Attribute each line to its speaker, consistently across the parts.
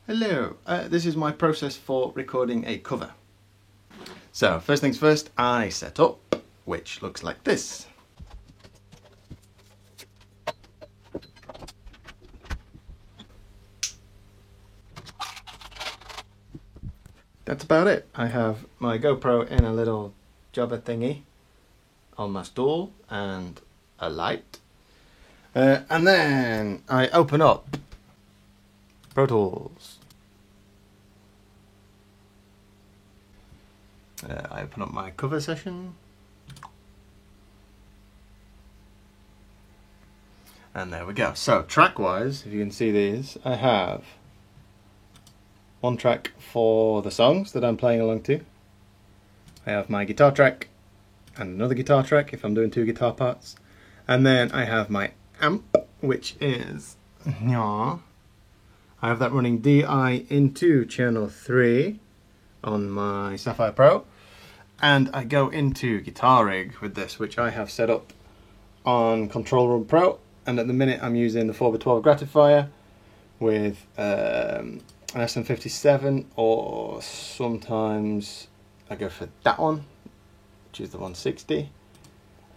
Speaker 1: Hello, this is my process for recording a cover. So first things first, I set up, which looks like this. That's about it. I have my GoPro in a little jobber thingy on my stool and a light. And then I open up Pro Tools. I open up my cover session. And there we go. So track-wise, if you can see these, I have one track for the songs that I'm playing along to. I have my guitar track and another guitar track if I'm doing two guitar parts. And then I have my amp, which is I have that running DI into channel 3 on my Sapphire Pro, and I go into Guitar Rig with this, which I have set up on Control Room Pro, and at the minute I'm using the 4x12 Gratifier with an SM57, or sometimes I go for that one, which is the 160,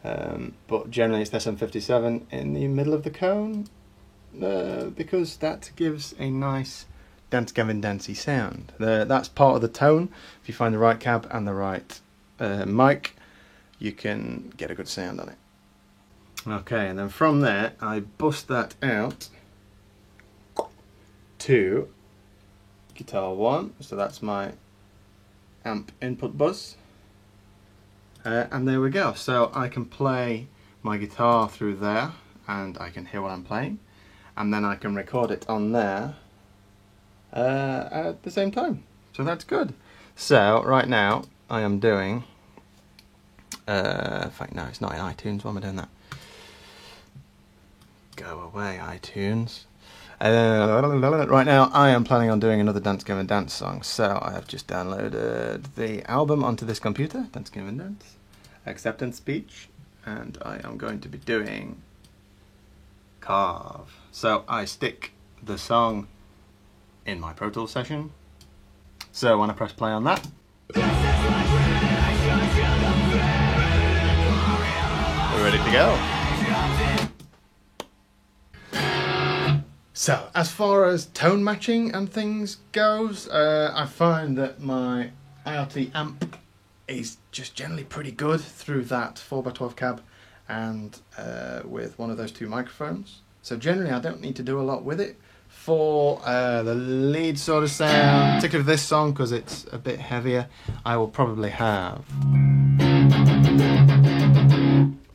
Speaker 1: but generally it's the SM57 in the middle of the cone, because that gives a nice Dance Gavin Dancey sound. That's part of the tone. If you find the right cab and the right mic, you can get a good sound on it. Okay, and then from there I bust that out to guitar 1, so that's my amp input bus, and there we go. So I can play my guitar through there and I can hear what I'm playing, and then I can record it on there at the same time, so that's good. So right now I am doing in fact no, it's not in iTunes. Why am I doing that? Go away, iTunes. Right now I am planning on doing another Dance Gavin Dance song, so I have just downloaded the album onto this computer, Dance Gavin Dance Acceptance Speech, and I am going to be doing Carve. So I stick the song in my Pro Tools session, so when I press play on that, we're ready to go. So as far as tone matching and things goes, I find that my IoT amp is just generally pretty good through that 4x12 cab and with one of those two microphones. So generally I don't need to do a lot with it. For the lead sort of sound, particularly for this song because it's a bit heavier, I will probably have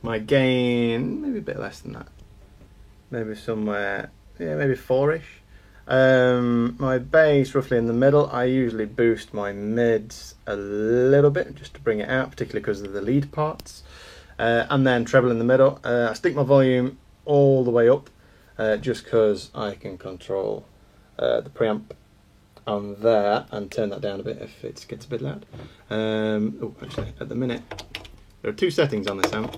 Speaker 1: my gain maybe a bit less than that, maybe somewhere, yeah, maybe 4-ish. My bass roughly in the middle. I usually boost my mids a little bit just to bring it out, particularly because of the lead parts, and then treble in the middle. I stick my volume all the way up, just because I can control the preamp on there and turn that down a bit if it gets a bit loud. Oh, actually, at the minute, there are two settings on this amp.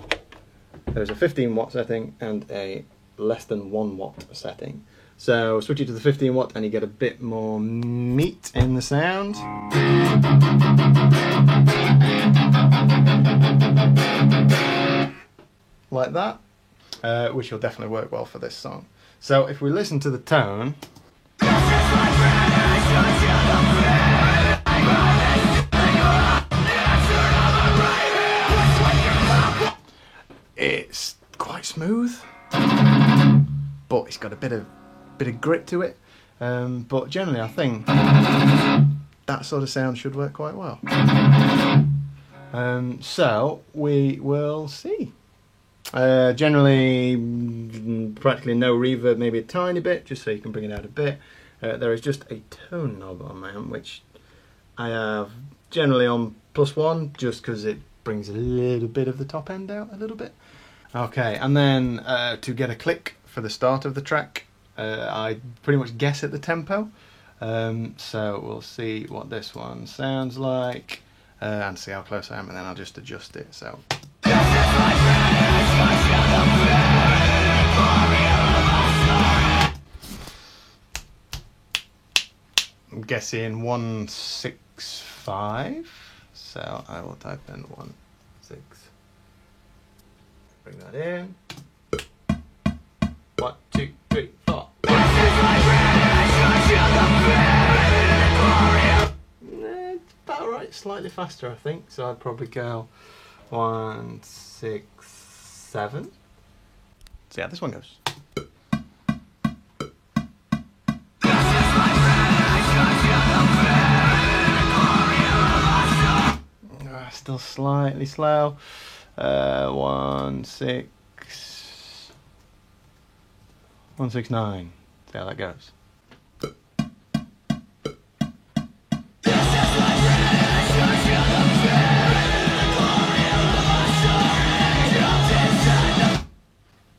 Speaker 1: There's a 15 watt setting and a less than 1 watt setting. So switch it to the 15 watt and you get a bit more meat in the sound. Like that. Which will definitely work well for this song. So if we listen to the tone, it's quite smooth, but it's got a bit of grit to it. But generally I think that sort of sound should work quite well. So we will see. Generally practically no reverb, maybe a tiny bit, just so you can bring it out a bit. There is just a tone knob on my amp, which I have generally on +1, just because it brings a little bit of the top end out a little bit. Okay, and then to get a click for the start of the track, I pretty much guess at the tempo. So we'll see what this one sounds like and see how close I am, and then I'll just adjust it. So I'm guessing 165. So I will type in 16. Bring that in. 1, 2, 3, 4. It's about right, slightly faster I think. So I'd probably go 167. See how this one goes. Still slightly slow. 169. See how that goes.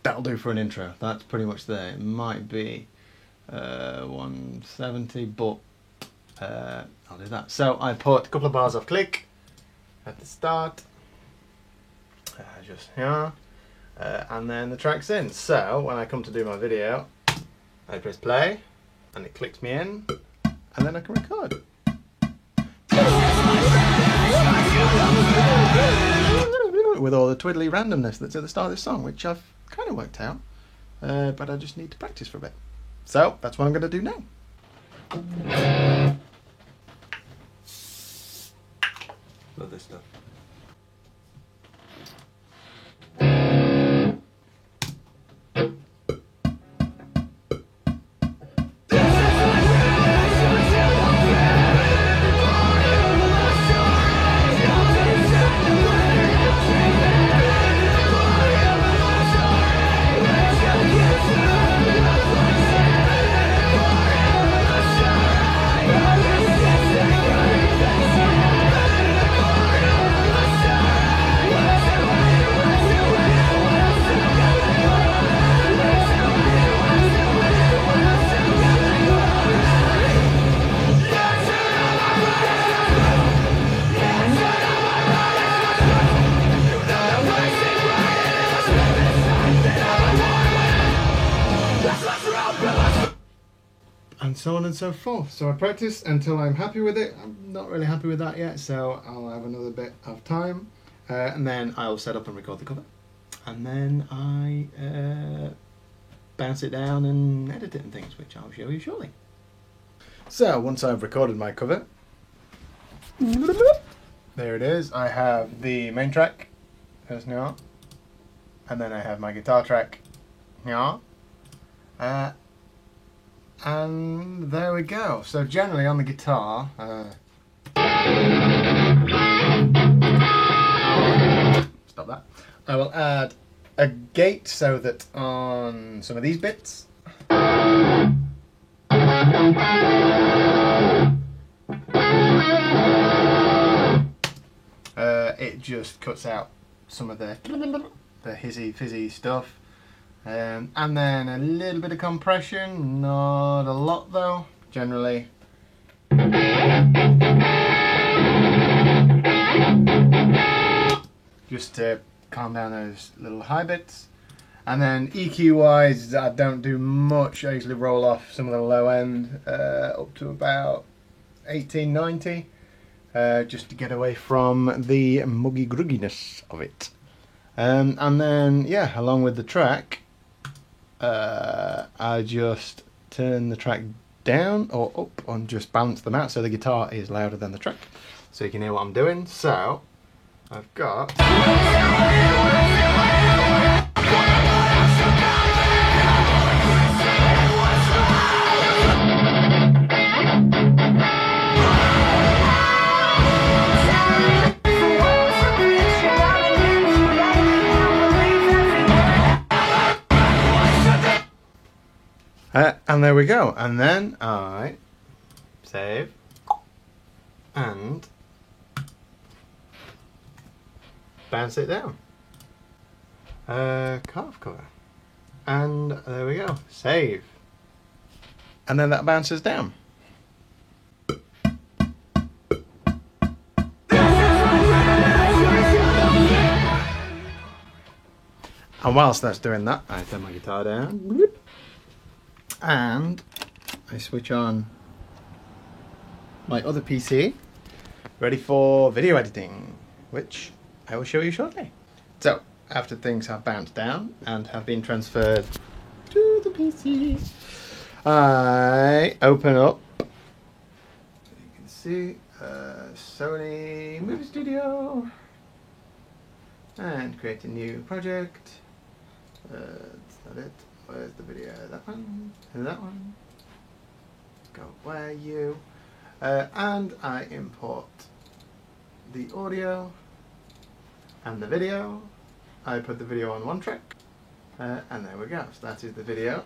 Speaker 1: That'll do for an intro. That's pretty much there. It might be 170, but I'll do that. So I put a couple of bars off click at the start, just here, and then the track's in. So when I come to do my video, I press play, and it clicks me in, and then I can record. With all the twiddly randomness that's at the start of this song, which I've kind of worked out, but I just need to practice for a bit. So that's what I'm going to do now. Love this stuff. And so on and so forth. So I practice until I'm happy with it. I'm not really happy with that yet, so I'll have another bit of time, and then I'll set up and record the cover, and then I bounce it down and edit it and things, which I'll show you shortly. So once I've recorded my cover, there it is. I have the main track, as now, and then I have my guitar track, here. And there we go. So generally on the guitar, stop that. I will add a gate so that on some of these bits, it just cuts out some of the hizzy fizzy stuff. And then a little bit of compression, not a lot though, generally. Just to calm down those little high bits. And then EQ wise, I don't do much. I usually roll off some of the low end up to about 18, 90, just to get away from the muggy grugginess of it. And then, yeah, along with the track, I just turn the track down or up and just balance them out so the guitar is louder than the track, so you can hear what I'm doing. So I've got and there we go, and then I save and bounce it down, calf cover, and there we go, save, and then that bounces down. And whilst that's doing that, I turn my guitar down and I switch on my other PC ready for video editing, which I will show you shortly. So, after things have bounced down and have been transferred to the PC, I open up, you can see, Sony Movie Studio, and create a new project. That's not it. Where's the video? That one? That one? Go where you? And I import the audio and the video. I put the video on one track, and there we go. So that is the video.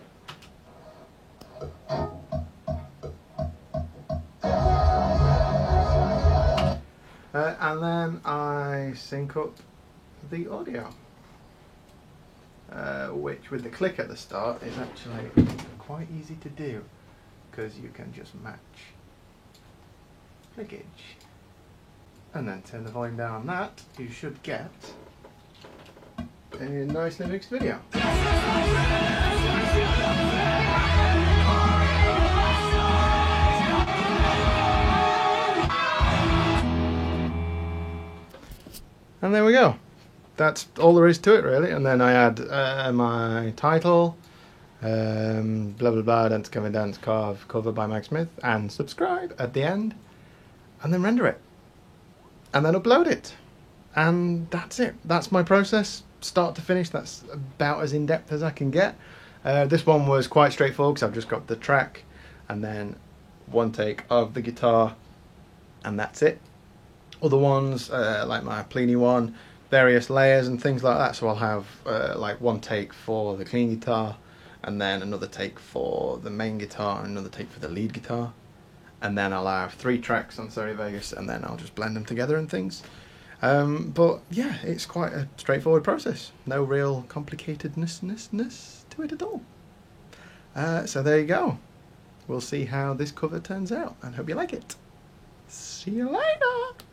Speaker 1: And then I sync up the audio, which with the click at the start is actually quite easy to do, because you can just match clickage and then turn the volume down on that. You should get a nicely mixed video. And there we go. That's all there is to it, really. And then I add my title, blah blah blah, Dance Cover Dance Carve, cover by Mike Smith, and subscribe at the end, and then render it, and then upload it, and that's it. That's my process, start to finish. That's about as in-depth as I can get. This one was quite straightforward because I've just got the track and then one take of the guitar, and that's it. Other ones, like my Plini one, various layers and things like that, so I'll have like one take for the clean guitar, and then another take for the main guitar, and another take for the lead guitar, and then I'll have 3 tracks on Sony Vegas, and then I'll just blend them together and things. But yeah, it's quite a straightforward process, no real complicatedness to it at all. So there you go. We'll see how this cover turns out, and hope you like it. See you later!